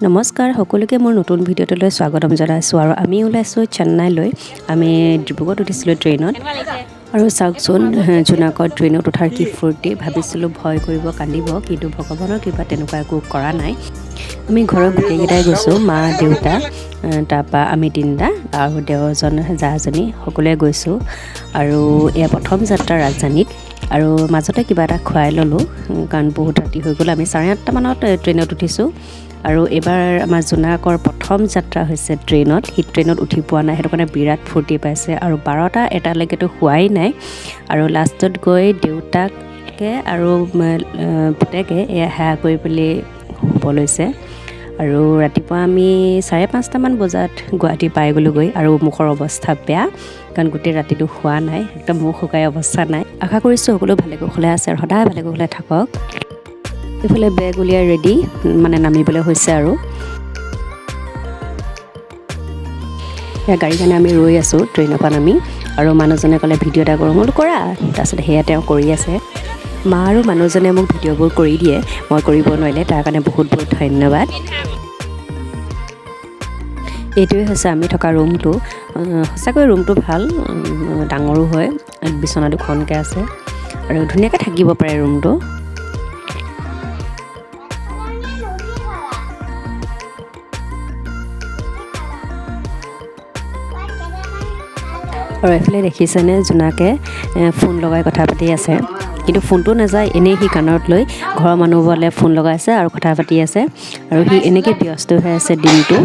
নমস্কাৰ সকলোকে মোৰ নতুন ভিডিঅ'টোলৈ স্বাগতম জনাইছোঁ আৰু আমি ওলাইছোঁ চেন্নাইলৈ। আমি ডিব্ৰুগড়ত উঠিছিলোঁ ট্ৰেইনত আৰু চাওকচোন জোনাকত ট্ৰেইনত উঠাৰ কি ফূৰ্তি। ভাবিছিলোঁ ভয় কৰিব কান্দিব, কিন্তু ভগৱানৰ কৃপাত তেনেকুৱা একো কৰা নাই। আমি ঘৰৰ গোটেইকেইটাই গৈছোঁ, মা দেউতা তাৰপৰা আমি তিনিটা আৰু দেওৰজন জাজনী সকলোৱে গৈছোঁ। আৰু এয়া প্ৰথম যাত্ৰা ৰাজধানীত। আৰু মাজতে কিবা এটা খুৱাই ল'লোঁ কাৰণ বহুত ৰাতি হৈ গ'ল। আমি 8:30 মানত ট্ৰেইনত উঠিছোঁ আৰু এইবাৰ আমাৰ জোনাকৰ প্ৰথম যাত্ৰা হৈছে ট্ৰেইনত। সেই ট্ৰেইনত উঠি পোৱা নাই, সেইটো কাৰণে বিৰাট ফূৰ্তি পাইছে। আৰু 12টা-1টালৈকেতো শোৱাই নাই আৰু লাষ্টত গৈ দেউতাকে আৰু পুতেকে এয়া সেৱা কৰি পেলাই শুব লৈছে। আৰু ৰাতিপুৱা আমি 5:30মান বজাত গুৱাহাটী পাই গ'লোগৈ আৰু মুখৰ অৱস্থা বেয়া কাৰণ গোটেই ৰাতিটো শোৱা নাই, একদম মুখ শুকাই অৱস্থা নাই। আশা কৰিছোঁ সকলো ভালে কুশলে আছে আৰু সদায় ভালে কুশলে থাকক। এইফালে বেগ উলিয়াই ৰেডি নামিবলৈ হৈছে আৰু সেয়া গাড়ীৰ কাৰণে আমি ৰৈ আছোঁ ট্ৰেইনৰ পৰা নামি। আৰু মানুহজনে ক'লে ভিডিঅ' এটা কৰোঁ, মই বোলো কৰা। তাৰপিছত সেয়া তেওঁ কৰি আছে। মা আৰু মানুহজনে মোক ভিডিঅ'বোৰ কৰি দিয়ে, মই কৰিব নোৱাৰিলে তাৰ কাৰণে বহুত বহুত ধন্যবাদ। এইটোৱে হৈছে আমি থকা ৰুমটো। সঁচাকৈ ৰুমটো ভাল, ডাঙৰো হয়, বিচনা দুখনকৈ আছে আৰু ধুনীয়াকৈ থাকিব পাৰে ৰুমটো। আৰু এইফালে দেখিছেনে জোনাকে ফোন লগাই কথা পাতি আছে, কিন্তু ফোনটো নাযায়, এনেই সি কাণত লৈ ঘৰৰ মানুহবোৰলৈ ফোন লগাইছে আৰু কথা পাতি আছে। আৰু সি এনেকৈ ব্যস্ত হৈ আছে দিনটো।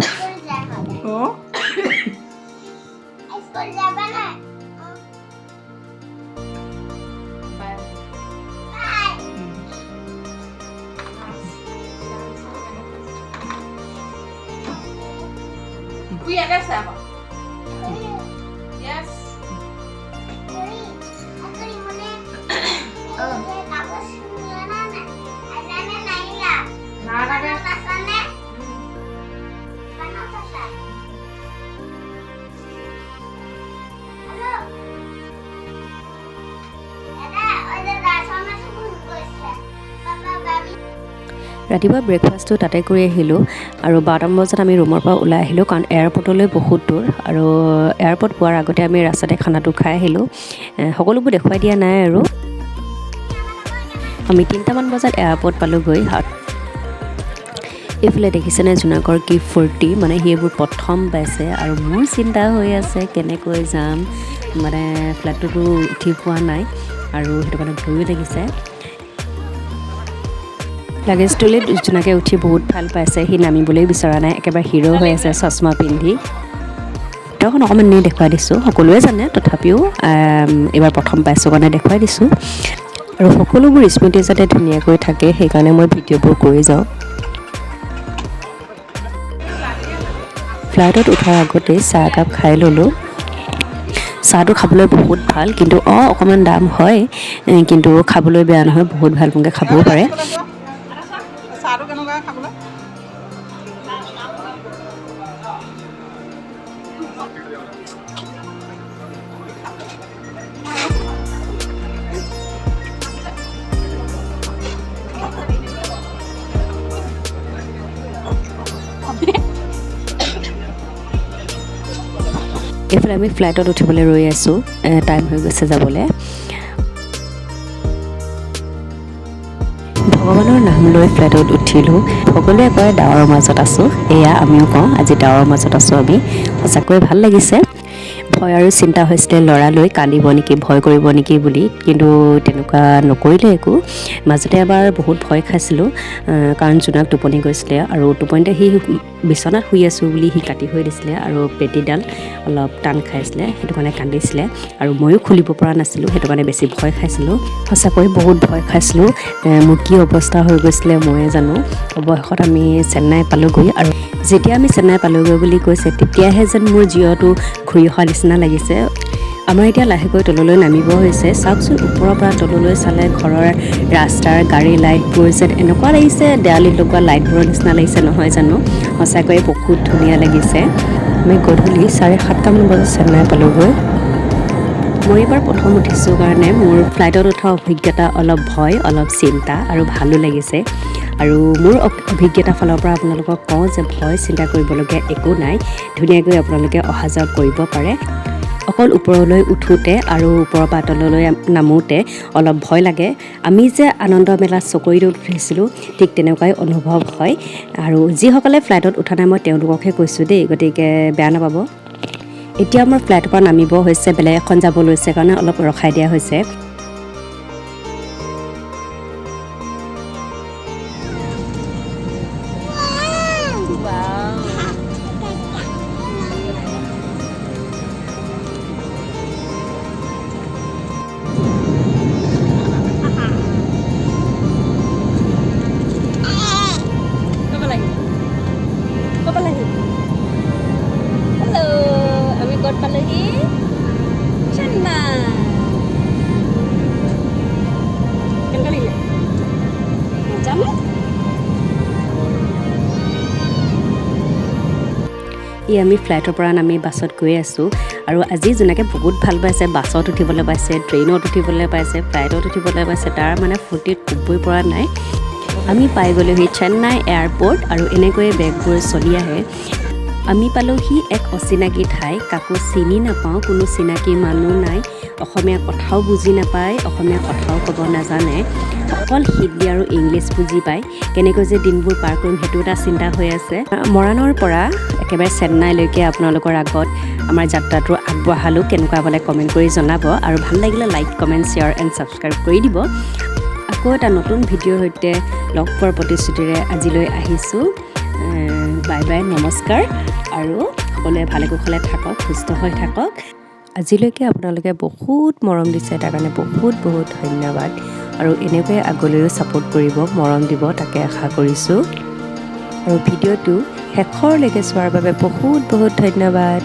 ৰাতিপুৱা ব্ৰেকফাষ্টটো তাতে কৰি আহিলোঁ আৰু 12টা বজাত আমি ৰুমৰ পৰা ওলাই আহিলোঁ কাৰণ এয়াৰপৰ্টলৈ বহুত দূৰ। আৰু এয়াৰপৰ্ট পোৱাৰ আগতে আমি ৰাস্তাতে খানাটো খাই আহিলোঁ। সকলোবোৰ দেখুৱাই দিয়া নাই আৰু আমি 3টামান বজাত এয়াৰপৰ্ট পালোঁগৈ। এইফালে দেখিছেনে জোনাকৰ কি ফূৰ্তি, সেইবোৰ প্ৰথম পাইছে আৰু মোৰ চিন্তা হৈ আছে কেনেকৈ যাম, ফ্লাইটটোতো উঠি পোৱা নাই আৰু সেইটো কাৰণে ভয়ো লাগিছে। লাগেজটোলৈ জোনাকে উঠি বহুত ভাল পাইছে, সি নামিবলৈ বিচৰা নাই, একেবাৰে হিৰ' হৈ আছে চশমা পিন্ধি। তেওঁখন অকণমান নি দেখুৱাই দিছোঁ, সকলোৱে জানে তথাপিও এইবাৰ প্ৰথম পাইছোঁ কাৰণে দেখুৱাই দিছোঁ। আৰু সকলোবোৰ স্মৃতি যাতে ধুনীয়াকৈ থাকে সেইকাৰণে মই ভিডিঅ'বোৰ কৰি যাওঁ। ফ্লাইটত উঠাৰ আগতেই চাহ একাপ খাই ল'লোঁ। চাহটো খাবলৈ বহুত ভাল, কিন্তু অকণমান দাম হয়, কিন্তু খাবলৈ বেয়া নহয়, বহুত ভাল মোকে খাবও পাৰে। চাহটো কেনেকুৱা খাবলৈ? এইফালে আমি ফ্লাইটত উঠিবলৈ ৰৈ আছোঁ, টাইম হৈ গৈছে যাবলৈ। ভগৱানৰ নাম লৈ ফ্লাইটত উঠিলোঁ। সকলোৱে কয় ডাৱৰৰ মাজত আছোঁ, এয়া আমিও কওঁ আজি ডাৱৰৰ মাজত আছোঁ আমি। সঁচাকৈ ভাল লাগিছে। ভয় আৰু চিন্তা হৈছিলে ল'ৰালৈ, কান্দিব নেকি, ভয় কৰিব নেকি বুলি, কিন্তু তেনেকুৱা নকৰিলে একো। মাজতে এবাৰ বহুত ভয় খাইছিলোঁ কাৰণ জোনাক টোপনি গৈছিলে আৰু টোপনিতে সি বিচনাত শুই আছোঁ বুলি সি কাটি হৈ দিছিলে আৰু পেটীডাল অলপ টান খাইছিলে, সেইটো কাৰণে কান্দিছিলে আৰু ময়ো খুলিব পৰা নাছিলোঁ, সেইটো কাৰণে বেছি ভয় খাইছিলোঁ। সঁচাকৈ বহুত ভয় খাইছিলোঁ। মোৰ কি অৱস্থা হৈ গৈছিলে ময়ে জানো। অৱশেষত আমি চেন্নাই পালোঁগৈ আৰু যেতিয়া আমি চেন্নাই পালোঁগৈ বুলি কৈছে তেতিয়াহে যেন মোৰ জিৰটো ঘূৰি অহা নিচিনা লাগিছে। আমাৰ এতিয়া লাহেকৈ তললৈ নামিব হৈছে। চাওকচোন ওপৰৰ পৰা তললৈ চালে ঘৰৰ ৰাস্তাৰ গাড়ী লাইটবোৰ যেন এনেকুৱা লাগিছে দেৱালীত লগোৱা লাইটবোৰৰ নিচিনা লাগিছে নহয় জানো। সঁচাকৈয়ে বহুত ধুনীয়া লাগিছে। আমি গধূলি 7:30মান বজাত চেন্নাই পালোঁগৈ। মই এইবাৰ প্ৰথম উঠিছোঁ কাৰণে মোৰ ফ্লাইটত উঠা অভিজ্ঞতা অলপ ভয়, অলপ চিন্তা আৰু ভালো লাগিছে। আৰু মোৰ অভিজ্ঞতাৰ ফালৰ পৰা আপোনালোকক কওঁ যে ভয় চিন্তা কৰিবলগীয়া একো নাই, ধুনীয়াকৈ আপোনালোকে অহা যোৱা কৰিব পাৰে। অকল ওপৰলৈ উঠোঁতে আৰু ওপৰৰ পৰা তললৈ নামোঁতে অলপ ভয় লাগে। আমি যে আনন্দ মেলা চকৰিটোত উঠিছিলোঁ ঠিক তেনেকুৱাই অনুভৱ হয়। আৰু যিসকলে ফ্লাইটত উঠা নাই মই তেওঁলোককহে কৈছোঁ দেই, গতিকে বেয়া নাপাব। এতিয়া আমাৰ ফ্লাইটৰ পৰা নামিব হৈছে, বেলেগ এখন যাব লৈছে কাৰণে অলপ ৰখাই দিয়া হৈছে। আমি ফ্লাইটৰ পৰা নামি বাছত গৈ আছোঁ। আৰু আজি জোনাকে বহুত ভাল পাইছে, বাছত উঠিবলৈ পাইছে, ট্ৰেইনত উঠিবলৈ পাইছে, ফ্লাইটত উঠিবলৈ পাইছে, তাৰ মানে ফূৰ্তিত ক'বই পৰা নাই। আমি পাই গ'লোহি চেন্নাই এয়াৰপৰ্ট আৰু এনেকৈয়ে বেগবোৰ চলি আহে। আমি পালোঁহি এক অচিনাকি ঠাই, কাকো চিনি নাপাওঁ, কোনো চিনাকি মানুহ নাই, অসমীয়া কথাও বুজি নাপায়, অসমীয়া কথাও ক'ব নাজানে, অকল হিন্দী আৰু ইংলিছ বুজি পায়। কেনেকৈ যে দিনবোৰ পাৰ কৰিম সেইটো এটা চিন্তা হৈ আছে। মৰাণৰ পৰা একেবাৰে চেন্নাইলৈকে আপোনালোকৰ আগত আমাৰ যাত্ৰাটো আগবঢ়ালোঁ। কেনেকুৱা পালে কমেণ্ট কৰি জনাব আৰু ভাল লাগিলে like, comment, share and subscribe কৰি দিব। আকৌ এটা নতুন ভিডিঅ'ৰ সৈতে লগ পোৱাৰ প্ৰতিশ্ৰুতিৰে আজিলৈ আহিছোঁ। বাই বাই, নমস্কাৰ। আৰু সকলোৱে ভালে কুশলে থাকক, সুস্থ হৈ থাকক। আজিলৈকে আপোনালোকে বহুত মৰম দিছে, তাৰ কাৰণে বহুত বহুত ধন্যবাদ। আৰু এনেকৈয়ে আগলৈও ছাপোৰ্ট কৰিব, মৰম দিব, তাকে আশা কৰিছোঁ। আৰু ভিডিঅ'টো শেষৰলৈকে চোৱাৰ বাবে বহুত বহুত ধন্যবাদ।